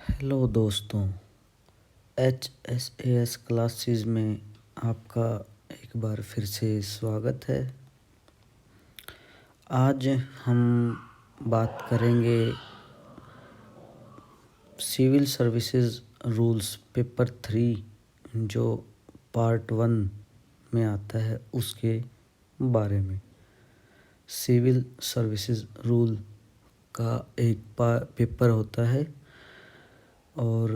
Hello दोस्तों, HSAS classes में आपका एक बार फिर से स्वागत है। आज हम बात करेंगे सिविल सर्विसेज रूल्स पेपर 3 जो पार्ट 1 में आता है उसके बारे में। सिविल सर्विसेज रूल का एक पेपर होता है और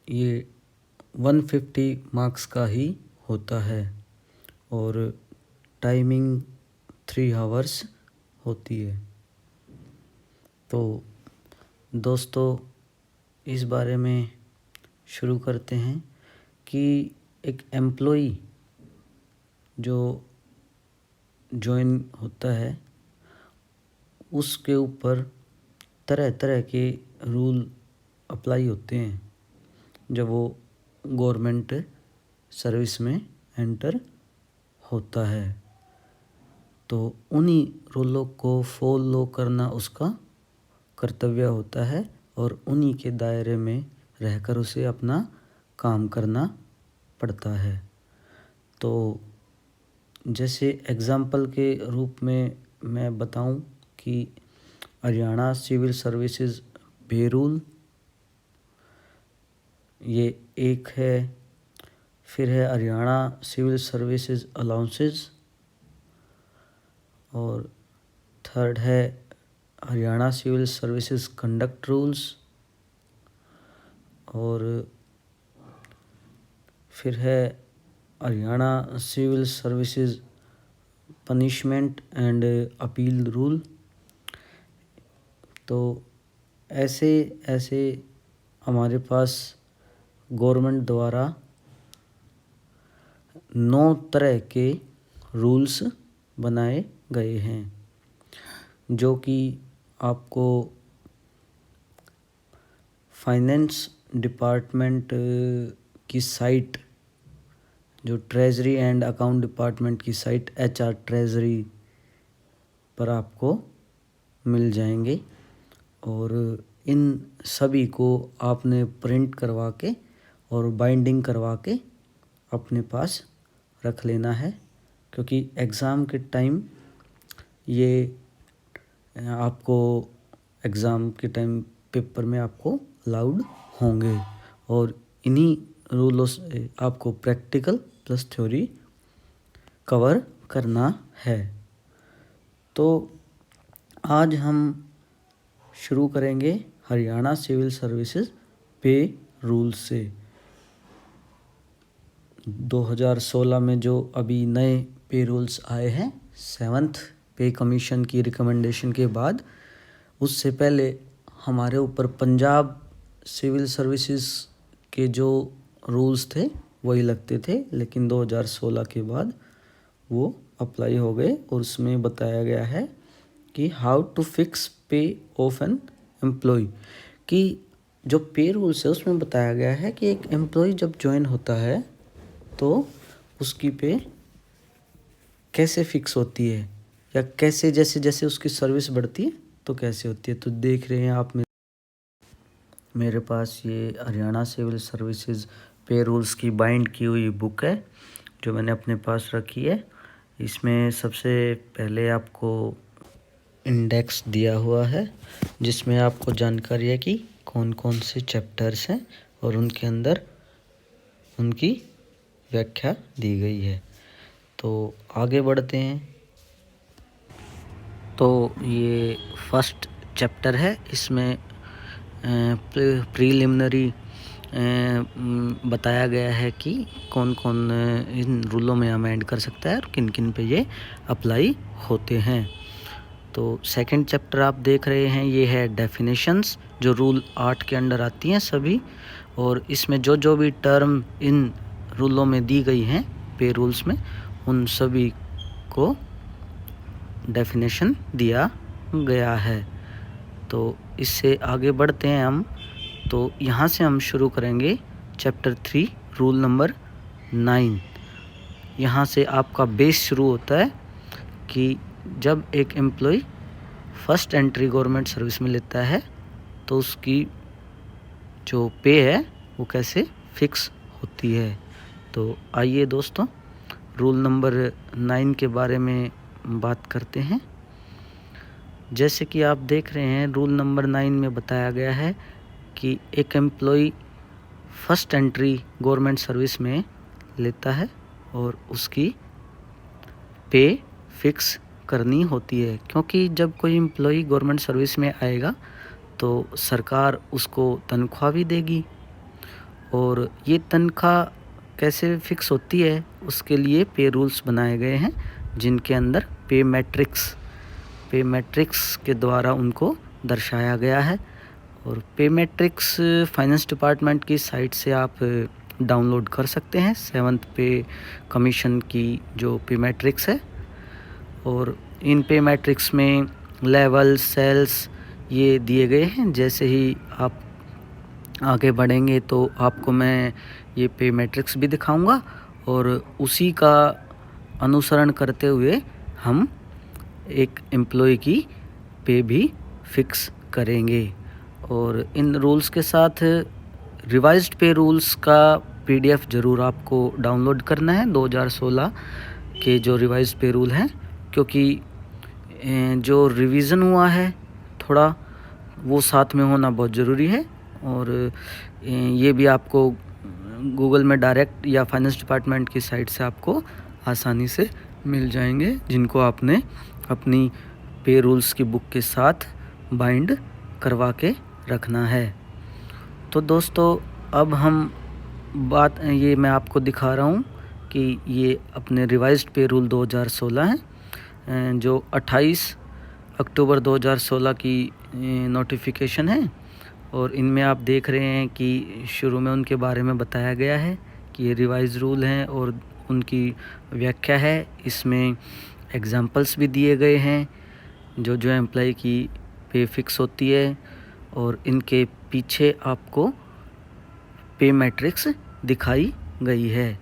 ये 150 मार्क्स का ही होता है और टाइमिंग 3 आवर्स होती है। तो दोस्तों, इस बारे में शुरू करते हैं कि एक एम्प्लॉई जो जॉइन होता है उसके ऊपर तरह तरह के रूल अप्लाई होते हैं जब वो गवर्नमेंट सर्विस में एंटर होता है। तो उन्हीं रूलों को फॉलो करना उसका कर्तव्य होता है और उन्हीं के दायरे में रहकर उसे अपना काम करना पड़ता है। तो जैसे एग्ज़ाम्पल के रूप में मैं बताऊं कि Haryana civil services pay rule ये एक है, फिर है हरियाणा सिविल सर्विसेज अलाउंसेस और थर्ड है Haryana civil services conduct rules और फिर है Haryana civil services punishment and appeal rule. तो ऐसे ऐसे हमारे पास गवर्नमेंट द्वारा 9 तरह के रूल्स बनाए गए हैं जो कि आपको फाइनेंस डिपार्टमेंट की साइट, जो ट्रेजरी एंड अकाउंट डिपार्टमेंट की साइट HR ट्रेजरी पर आपको मिल जाएंगे और इन सभी को आपने प्रिंट करवा के और बाइंडिंग करवा के अपने पास रख लेना है, क्योंकि एग्ज़ाम के टाइम ये आपको एग्ज़ाम के टाइम पेपर में आपको अलाउड होंगे और इन्हीं रूलों से आपको प्रैक्टिकल प्लस थ्योरी कवर करना है। तो आज हम शुरू करेंगे Haryana civil services pay rule से। 2016 में जो अभी नए पे रूल्स आए हैं 7th पे कमीशन की रिकमेंडेशन के बाद, उससे पहले हमारे ऊपर पंजाब सिविल सर्विसेज के जो रूल्स थे वही लगते थे, लेकिन 2016 के बाद वो अप्लाई हो गए और उसमें बताया गया है कि हाउ टू फिक्स पे ऑफ एन एम्प्लॉय, कि जो पे रूल्स है उसमें बताया गया है कि एक एम्प्लॉय जब ज्वाइन होता है तो उसकी पे कैसे फिक्स होती है या कैसे जैसे जैसे उसकी सर्विस बढ़ती है तो कैसे होती है। तो देख रहे हैं आप मेरे पास ये हरियाणा सिविल सर्विसेज पे रूल्स की बाइंड की हुई बुक है जो मैंने अपने पास रखी है। इसमें सबसे पहले आपको इंडेक्स दिया हुआ है जिसमें आपको जानकारी है कि कौन कौन से चैप्टर्स हैं और उनके अंदर उनकी व्याख्या दी गई है। तो आगे बढ़ते हैं। तो ये फर्स्ट चैप्टर है, इसमें प्रीलिमिनरी बताया गया है कि कौन कौन इन रूलों में अमेंड कर सकता है और किन किन पे ये अप्लाई होते हैं। तो सेकंड चैप्टर आप देख रहे हैं, ये है डेफिनेशंस, जो रूल 8 के अंडर आती हैं सभी, और इसमें जो जो भी टर्म इन रूलों में दी गई हैं पे रूल्स में उन सभी को डेफिनेशन दिया गया है। तो इससे आगे बढ़ते हैं हम। तो यहाँ से हम शुरू करेंगे चैप्टर 3 रूल नंबर 9। यहाँ से आपका बेस शुरू होता है कि जब एक employ first entry government service में लेता है तो उसकी जो पे है वो कैसे फिक्स होती है। तो आइए दोस्तों रूल नंबर 9 के बारे में बात करते हैं। जैसे कि आप देख रहे हैं रूल नंबर 9 में बताया गया है कि एक employee first entry government service में लेता है और उसकी पे फिक्स करनी होती है, क्योंकि जब कोई एम्प्लॉई गवर्नमेंट सर्विस में आएगा तो सरकार उसको तनख्वाह भी देगी, और ये तनख्वाह कैसे फिक्स होती है उसके लिए पे रूल्स बनाए गए हैं, जिनके अंदर पे मैट्रिक्स के द्वारा उनको दर्शाया गया है। और पे मैट्रिक्स फाइनेंस डिपार्टमेंट की साइट से आप डाउनलोड कर सकते हैं 7th पे कमीशन की जो पे मैट्रिक्स है। और इन पे मैट्रिक्स में लेवल सेल्स ये दिए गए हैं। जैसे ही आप आगे बढ़ेंगे तो आपको मैं ये पे मैट्रिक्स भी दिखाऊंगा, और उसी का अनुसरण करते हुए हम एक एम्प्लॉय की पे भी फिक्स करेंगे। और इन रूल्स के साथ रिवाइज्ड पे रूल्स का PDF ज़रूर आपको डाउनलोड करना है 2016 के जो रिवाइज्ड पे रूल हैं, क्योंकि जो रिवीज़न हुआ है थोड़ा वो साथ में होना बहुत ज़रूरी है। और ये भी आपको गूगल में डायरेक्ट या फाइनेंस डिपार्टमेंट की साइट से आपको आसानी से मिल जाएंगे, जिनको आपने अपनी पे रूल्स की बुक के साथ बाइंड करवा के रखना है। तो दोस्तों अब हम ये मैं आपको दिखा रहा हूँ कि ये अपने रिवाइज्ड पे रूल 2016 हैं, जो 28 अक्टूबर 2016 की नोटिफिकेशन है। और इनमें आप देख रहे हैं कि शुरू में उनके बारे में बताया गया है कि ये रिवाइज रूल हैं और उनकी व्याख्या है। इसमें एग्जाम्पल्स भी दिए गए हैं जो एम्प्लॉय की पे फिक्स होती है, और इनके पीछे आपको पे मैट्रिक्स दिखाई गई है।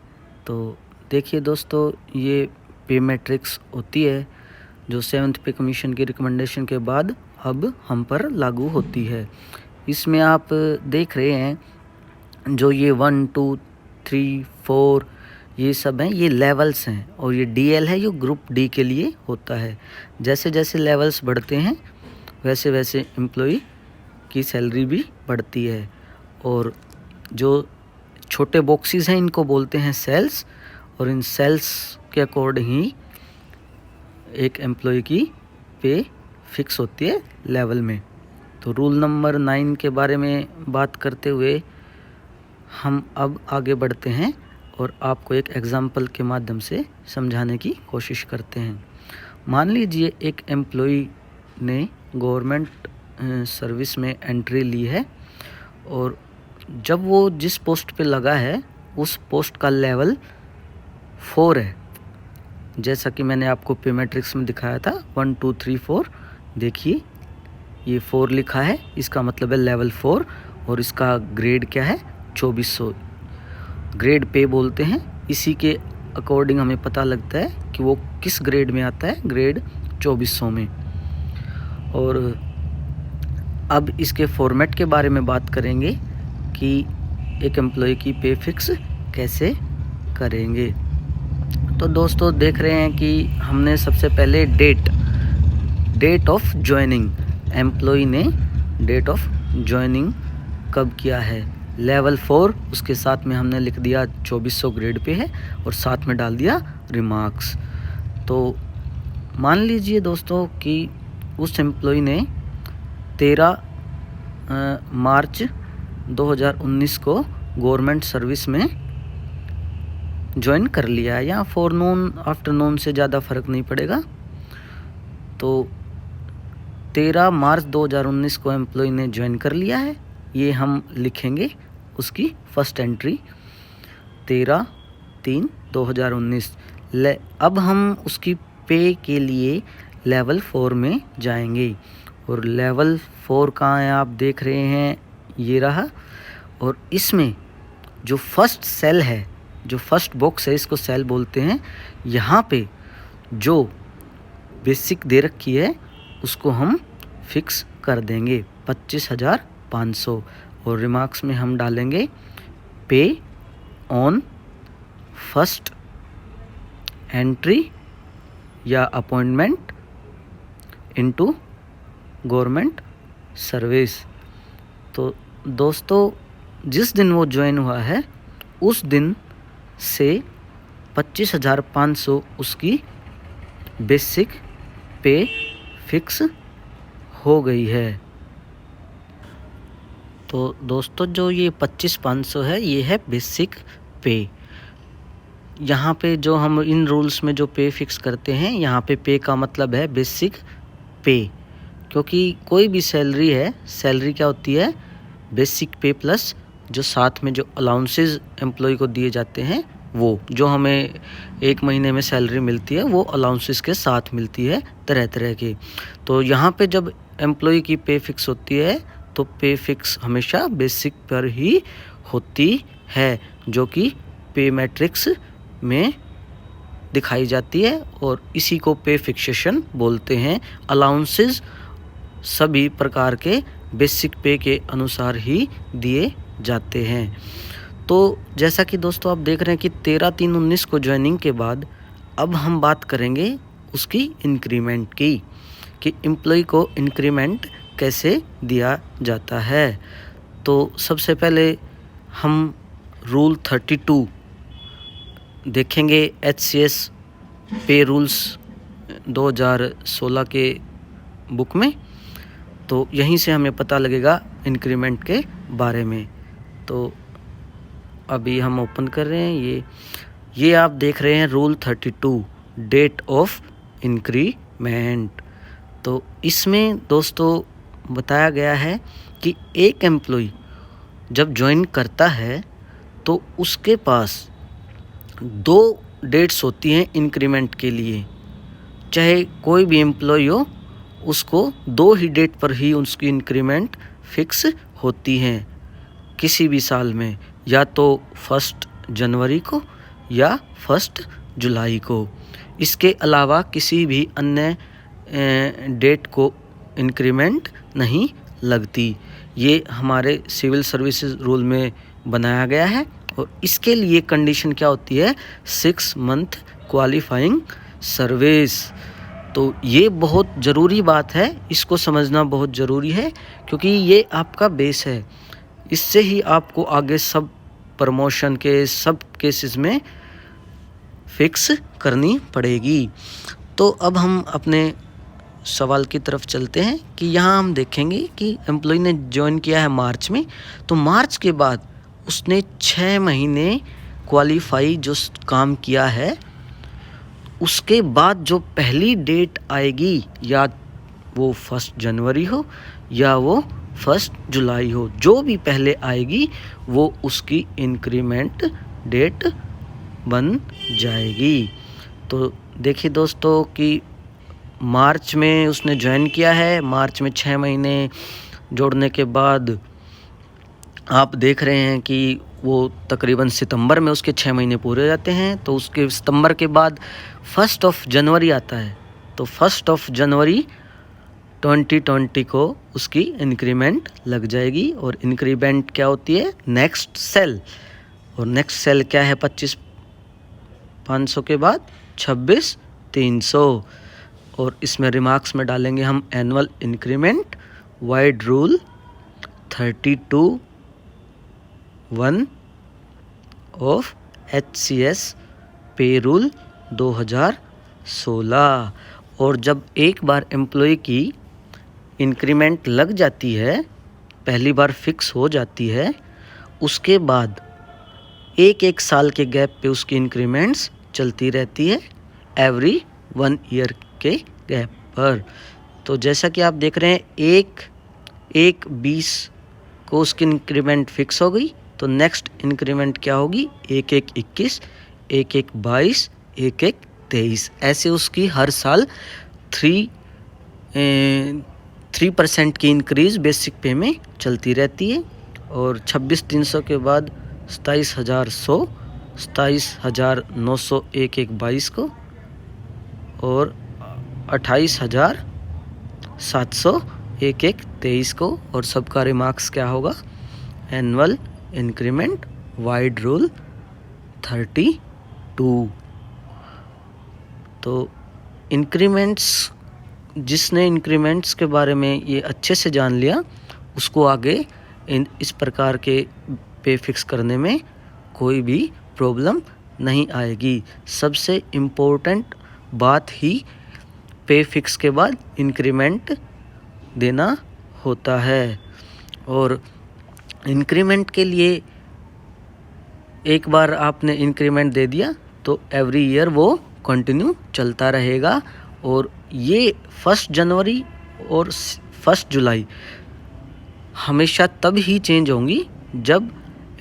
तो देखिए दोस्तों ये पे मैट्रिक्स होती है जो 7th पे कमीशन की रिकमेंडेशन के बाद अब हम पर लागू होती है। इसमें आप देख रहे हैं जो ये 1 2 3 4 ये सब हैं, ये लेवल्स हैं, और ये DL है, ये ग्रुप D के लिए होता है। जैसे जैसे लेवल्स बढ़ते हैं वैसे वैसे एम्प्लॉई की सैलरी भी बढ़ती है। और जो छोटे बॉक्सेस हैं इनको बोलते हैं सेल्स, और इन सेल्स के अकॉर्डिंग ही एक एम्प्लॉय की पे फिक्स होती है लेवल में। तो रूल नंबर 9 के बारे में बात करते हुए हम अब आगे बढ़ते हैं और आपको एक एग्ज़ाम्पल के माध्यम से समझाने की कोशिश करते हैं। मान लीजिए एक एम्प्लॉय ने गवर्नमेंट सर्विस में एंट्री ली है, और जब वो जिस पोस्ट पे लगा है उस पोस्ट का लेवल 4 है। जैसा कि मैंने आपको पे मैट्रिक्स में दिखाया था 1 2 3 4, देखिए ये 4 लिखा है, इसका मतलब है लेवल 4, और इसका ग्रेड क्या है 2400 ग्रेड पे बोलते हैं। इसी के अकॉर्डिंग हमें पता लगता है कि वो किस ग्रेड में आता है, ग्रेड 2400 में। और अब इसके फॉर्मेट के बारे में बात करेंगे कि एक एम्प्लॉय की पे फिक्स कैसे करेंगे। तो दोस्तों देख रहे हैं कि हमने सबसे पहले डेट ऑफ ज्वाइनिंग, एम्प्लॉय ने डेट ऑफ ज्वाइनिंग कब किया है, लेवल 4, उसके साथ में हमने लिख दिया 2400 ग्रेड पे है, और साथ में डाल दिया रिमार्क्स। तो मान लीजिए दोस्तों कि उस एम्प्लॉय ने 13 मार्च 2019 को गवर्नमेंट सर्विस में ज्वाइन कर लिया है, या फोरनून आफ्टरनून से ज़्यादा फ़र्क नहीं पड़ेगा। तो 13 मार्च 2019 को एम्प्लॉय ने ज्वाइन कर लिया है, ये हम लिखेंगे उसकी फर्स्ट एंट्री 13/3/2019। अब हम उसकी पे के लिए लेवल 4 में जाएंगे, और लेवल 4 कहाँ है आप देख रहे हैं, ये रहा। और इसमें जो फर्स्ट सेल है, जो फर्स्ट बॉक्स है, इसको सेल बोलते हैं। यहाँ पे जो बेसिक दे रखी है उसको हम फिक्स कर देंगे 25,500, और रिमार्क्स में हम डालेंगे पे ऑन फर्स्ट एंट्री या अपॉइंटमेंट इनटू गवर्नमेंट सर्विस। तो दोस्तों जिस दिन वो ज्वाइन हुआ है उस दिन से 25,500 उसकी बेसिक पे फिक्स हो गई है। तो दोस्तों जो ये 25,500 है ये है बेसिक पे। यहाँ पे जो हम इन रूल्स में जो पे फिक्स करते हैं, यहाँ पे का मतलब है बेसिक पे, क्योंकि कोई भी सैलरी है, सैलरी क्या होती है, बेसिक पे प्लस जो साथ में जो अलाउंसेस एम्प्लॉय को दिए जाते हैं, वो जो हमें एक महीने में सैलरी मिलती है वो अलाउंसेस के साथ मिलती है तरह तरह की। तो यहाँ पे जब एम्प्लॉय की पे फिक्स होती है तो पे फिक्स हमेशा बेसिक पर ही होती है, जो कि पे मैट्रिक्स में दिखाई जाती है और इसी को पे फिक्सेशन बोलते हैं। अलाउंसेस सभी प्रकार के बेसिक पे के अनुसार ही दिए जाते हैं। तो जैसा कि दोस्तों आप देख रहे हैं कि 13/3/19 को ज्वाइनिंग के बाद अब हम बात करेंगे उसकी इंक्रीमेंट की, कि एम्प्लॉय को इंक्रीमेंट कैसे दिया जाता है। तो सबसे पहले हम रूल 32 देखेंगे HCS पे रूल्स 2016 के बुक में। तो यहीं से हमें पता लगेगा इंक्रीमेंट के बारे में। तो अभी हम ओपन कर रहे हैं ये आप देख रहे हैं रूल 32 डेट ऑफ इंक्रीमेंट। तो इसमें दोस्तों बताया गया है कि एक एम्प्लॉय जब ज्वाइन करता है तो उसके पास 2 डेट्स होती हैं इंक्रीमेंट के लिए। चाहे कोई भी एम्प्लॉय हो, उसको 2 ही डेट पर ही उसकी इंक्रीमेंट फिक्स होती हैं किसी भी साल में, या तो 1 जनवरी को या 1 जुलाई को। इसके अलावा किसी भी अन्य डेट को इंक्रीमेंट नहीं लगती। ये हमारे सिविल सर्विसेज रूल में बनाया गया है और इसके लिए कंडीशन क्या होती है, 6 मंथ क्वालिफाइंग सर्विस। तो ये बहुत ज़रूरी बात है, इसको समझना बहुत ज़रूरी है, क्योंकि ये आपका बेस है। इससे ही आपको आगे सब प्रमोशन के सब केसेस में फिक्स करनी पड़ेगी। तो अब हम अपने सवाल की तरफ चलते हैं कि यहाँ हम देखेंगे कि एम्प्लॉय ने ज्वाइन किया है मार्च में, तो मार्च के बाद उसने 6 महीने क्वालिफाई जो काम किया है, उसके बाद जो पहली डेट आएगी, या वो 1 जनवरी हो या वो 1 जुलाई हो, जो भी पहले आएगी वो उसकी इंक्रीमेंट डेट बन जाएगी। तो देखिए दोस्तों कि मार्च में उसने ज्वाइन किया है, मार्च में 6 महीने जोड़ने के बाद आप देख रहे हैं कि वो तकरीबन सितंबर में उसके 6 महीने पूरे हो जाते हैं। तो उसके सितंबर के बाद 1 जनवरी आता है, तो 1 जनवरी 2020 को उसकी इंक्रीमेंट लग जाएगी। और इंक्रीमेंट क्या होती है, नेक्स्ट सेल, और नेक्स्ट सेल क्या है 25,500 के बाद 26,300। और इसमें रिमार्क्स में डालेंगे हम annual increment wide rule 32(1) of HCS पे रूल 2016। और जब एक बार एम्प्लॉय की इंक्रीमेंट लग जाती है, पहली बार फिक्स हो जाती है, उसके बाद एक साल के गैप पे उसकी इंक्रीमेंट्स चलती रहती है, एवरी 1 ईयर के गैप पर। तो जैसा कि आप देख रहे हैं 1/1/20 को उसकी इंक्रीमेंट फिक्स हो गई, तो नेक्स्ट इंक्रीमेंट क्या होगी, 1/1/21, 1/1/22, 1/1/23, ऐसे उसकी हर साल 3% की इंक्रीज़ बेसिक पे में चलती रहती है। और 26,300 के बाद 27,100, 27,900 1/1/22 को, और 28,700 1/1/23 को। और सबका रिमार्क्स क्या होगा, एनुअल इंक्रीमेंट वाइड रूल 32। तो इंक्रीमेंट्स, जिसने इंक्रीमेंट्स के बारे में ये अच्छे से जान लिया, उसको आगे इस प्रकार के पे फिक्स करने में कोई भी प्रॉब्लम नहीं आएगी। सबसे इम्पोर्टेंट बात ही पे फिक्स के बाद इंक्रीमेंट देना होता है। और इंक्रीमेंट के लिए एक बार आपने इंक्रीमेंट दे दिया तो एवरी ईयर वो कंटिन्यू चलता रहेगा। और ये 1 जनवरी और 1 जुलाई हमेशा तब ही चेंज होंगी जब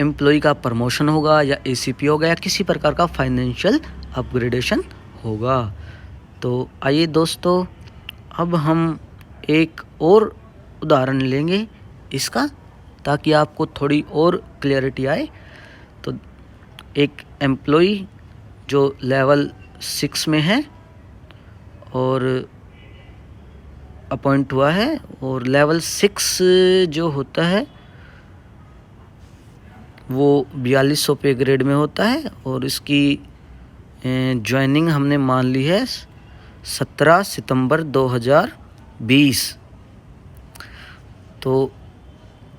एम्प्लॉय का प्रमोशन होगा या एसीपी होगा या किसी प्रकार का फाइनेंशियल अपग्रेडेशन होगा। तो आइए दोस्तों, अब हम एक और उदाहरण लेंगे इसका, ताकि आपको थोड़ी और क्लैरिटी आए। तो एक एम्प्लॉय जो लेवल 6 में है और अपॉइंट हुआ है, और लेवल 6 जो होता है वो 4200 पे ग्रेड में होता है, और इसकी ज्वाइनिंग हमने मान ली है 17 सितंबर 2020। तो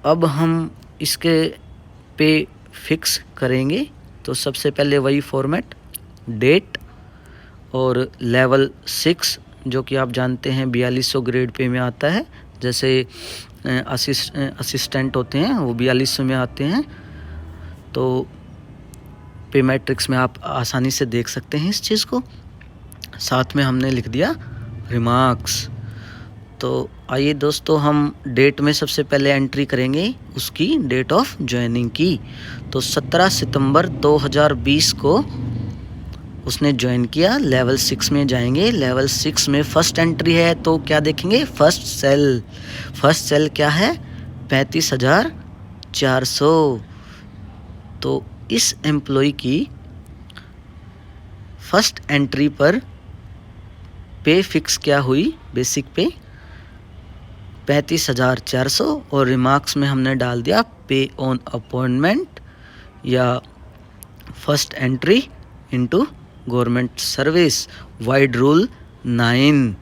अब हम इसके पे फिक्स करेंगे। तो सबसे पहले वही फॉर्मेट, डेट और लेवल 6 जो कि आप जानते हैं 4200 ग्रेड पे में आता है। जैसे असिस्टेंट होते हैं वो 4200 में आते हैं। तो पे मैट्रिक्स में आप आसानी से देख सकते हैं इस चीज़ को। साथ में हमने लिख दिया रिमार्क्स। तो आइए दोस्तों, हम डेट में सबसे पहले एंट्री करेंगे उसकी डेट ऑफ ज्वाइनिंग की। तो 17 सितंबर 2020 को उसने ज्वाइन किया। लेवल 6 में जाएंगे। लेवल 6 में फर्स्ट एंट्री है तो क्या देखेंगे, फर्स्ट सेल। फर्स्ट सेल क्या है, 35,400। तो इस एम्प्लॉय की फर्स्ट एंट्री पर पे फिक्स क्या हुई, बेसिक पे 35,400, और रिमार्क्स में हमने डाल दिया पे ऑन अपॉइंटमेंट या first entry into government service, wide rule 9।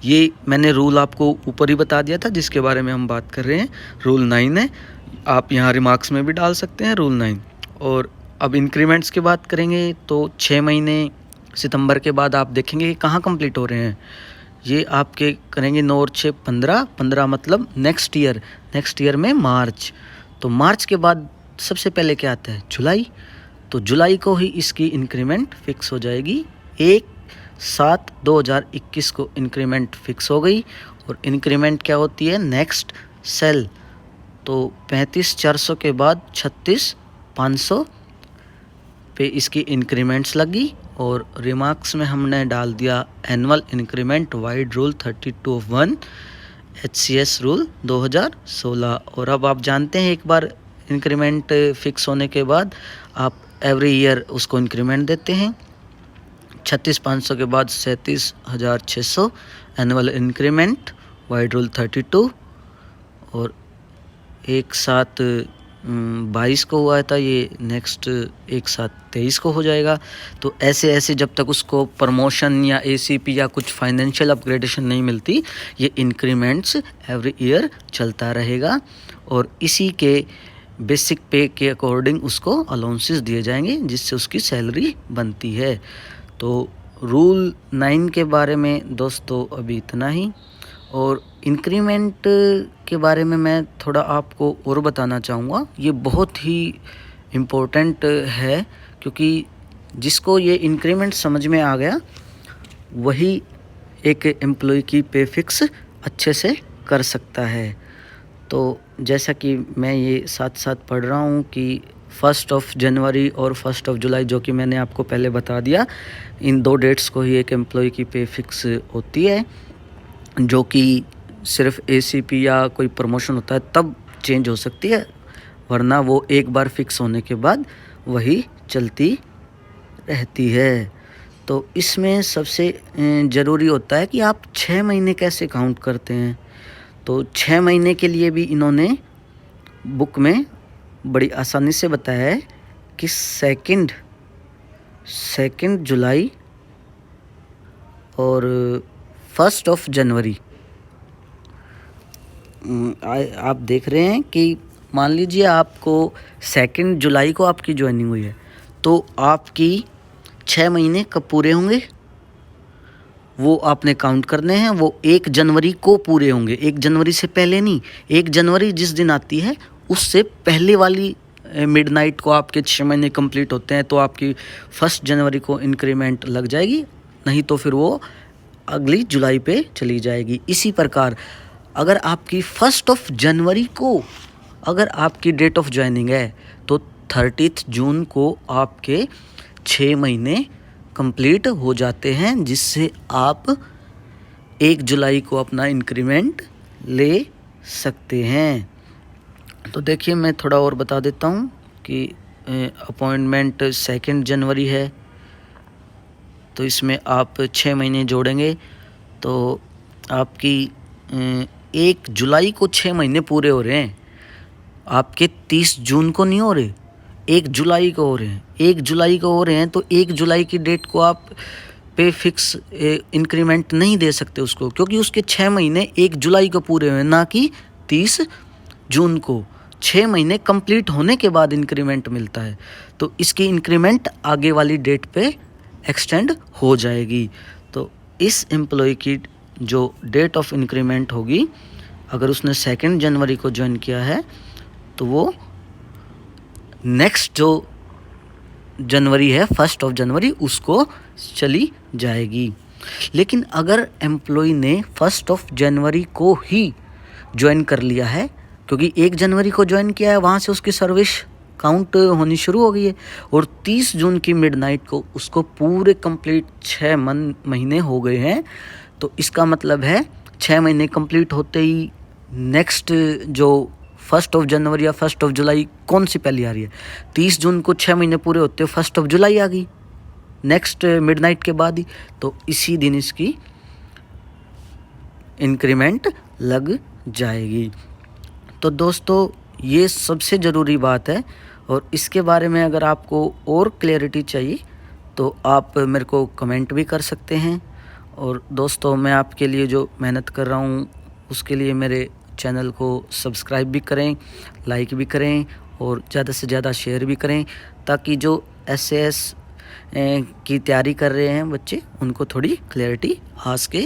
ये मैंने रूल आपको ऊपर ही बता दिया था जिसके बारे में हम बात कर रहे हैं, रूल 9 है। आप यहाँ रिमार्क्स में भी डाल सकते हैं रूल 9। और अब इंक्रीमेंट्स की बात करेंगे तो 6 महीने सितंबर के बाद आप देखेंगे कि कहाँ कंप्लीट हो रहे हैं। ये आपके करेंगे 9 और 6 15, 15 मतलब नेक्स्ट ईयर में मार्च। तो मार्च के बाद सबसे पहले क्या आता है, जुलाई। तो जुलाई को ही इसकी इंक्रीमेंट फिक्स हो जाएगी। 1/7/2021 को इंक्रीमेंट फिक्स हो गई। और इंक्रीमेंट क्या होती है, नेक्स्ट सेल। तो 35,400 के बाद 36,500 पे इसकी इंक्रीमेंट्स लगी। और रिमार्क्स में हमने डाल दिया annual increment wide rule 32(1) HCS rule 2016। और अब आप जानते हैं एक बार इंक्रीमेंट फिक्स होने के बाद आप एवरी ईयर उसको इंक्रीमेंट देते हैं। 36,500 के बाद 37,600 एनुअल इंक्रीमेंट वाइड रूल 32। और एक साथ 22 को हुआ था, ये नेक्स्ट एक साथ 23 को हो जाएगा। तो ऐसे ऐसे जब तक उसको प्रमोशन या ACP या कुछ फाइनेंशियल अपग्रेडेशन नहीं मिलती, ये इंक्रीमेंट्स एवरी ईयर चलता रहेगा। और इसी के बेसिक पे के अकॉर्डिंग उसको अलाउंसेस दिए जाएंगे जिससे उसकी सैलरी बनती है। तो रूल 9 के बारे में दोस्तों अभी इतना ही। और इंक्रीमेंट के बारे में मैं थोड़ा आपको और बताना चाहूँगा। ये बहुत ही इम्पोर्टेंट है, क्योंकि जिसको ये इंक्रीमेंट समझ में आ गया वही एक एम्प्लॉय की पे फिक्स अच्छे से कर सकता है। तो जैसा कि मैं ये साथ साथ पढ़ रहा हूँ कि 1 जनवरी और 1 जुलाई जो कि मैंने आपको पहले बता दिया, इन 2 डेट्स को ही एक एम्प्लॉय की पे फिक्स होती है, जो कि सिर्फ ACP या कोई प्रमोशन होता है तब चेंज हो सकती है, वरना वो एक बार फिक्स होने के बाद वही चलती रहती है। तो इसमें सबसे ज़रूरी होता है कि आप 6 महीने कैसे काउंट करते हैं। तो 6 महीने के लिए भी इन्होंने बुक में बड़ी आसानी से बताया है कि सेकंड जुलाई और 1 जनवरी। आप देख रहे हैं कि मान लीजिए आपको 2 जुलाई को आपकी ज्वाइनिंग हुई है, तो आपकी 6 महीने कब पूरे होंगे वो आपने काउंट करने हैं। वो 1 जनवरी को पूरे होंगे, 1 जनवरी से पहले नहीं। 1 जनवरी जिस दिन आती है उससे पहले वाली मिडनाइट को आपके 6 महीने कंप्लीट होते हैं, तो आपकी 1 जनवरी को इंक्रीमेंट लग जाएगी, नहीं तो फिर वो अगली जुलाई पे चली जाएगी। इसी प्रकार अगर आपकी 1 जनवरी को अगर आपकी डेट ऑफ ज्वाइनिंग है तो 30 जून को आपके 6 महीने कंप्लीट हो जाते हैं, जिससे आप 1 जुलाई को अपना इंक्रीमेंट ले सकते हैं। तो देखिए मैं थोड़ा और बता देता हूँ कि अपॉइंटमेंट 2 जनवरी है, तो इसमें आप 6 महीने जोड़ेंगे तो आपकी 1 जुलाई को 6 महीने पूरे हो रहे हैं। आपके 30 जून को नहीं हो रहे, 1 जुलाई को हो रहे हैं। 1 जुलाई को हो रहे हैं तो 1 जुलाई की डेट को आप पे फिक्स इंक्रीमेंट नहीं दे सकते उसको, क्योंकि उसके 6 महीने 1 जुलाई को पूरे हुए, ना कि 30 जून को। 6 महीने कंप्लीट होने के बाद इंक्रीमेंट मिलता है, तो इसकी इंक्रीमेंट आगे वाली डेट पे एक्सटेंड हो जाएगी। तो इस एम्प्लॉय की जो डेट ऑफ इंक्रीमेंट होगी, अगर उसने 2 जनवरी को ज्वाइन किया है तो वो नेक्स्ट जो जनवरी है 1 जनवरी उसको चली जाएगी। लेकिन अगर एम्प्लॉय ने 1 जनवरी को ही ज्वाइन कर लिया है, क्योंकि 1 जनवरी को ज्वाइन किया है, वहाँ से उसकी सर्विस काउंट होनी शुरू हो गई है, और 30 जून की मिडनाइट को उसको पूरे कंप्लीट 6 महीने हो गए हैं, तो इसका मतलब है 6 महीने कंप्लीट होते ही नेक्स्ट जो 1 जनवरी या 1 जुलाई कौन सी पहली आ रही है? 30 जून को 6 महीने पूरे होते 1 जुलाई आ गई नेक्स्ट मिडनाइट के बाद ही, तो इसी दिन इसकी इंक्रीमेंट लग जाएगी। तो दोस्तों ये सबसे ज़रूरी बात है, और इसके बारे में अगर आपको और क्लैरिटी चाहिए तो आप मेरे को कमेंट भी कर सकते हैं। और दोस्तों मैं आपके लिए जो मेहनत कर रहा हूँ उसके लिए मेरे चैनल को सब्सक्राइब भी करें, लाइक भी करें और ज़्यादा से ज़्यादा शेयर भी करें, ताकि जो SAS की तैयारी कर रहे हैं बच्चे उनको थोड़ी क्लैरिटी आ सके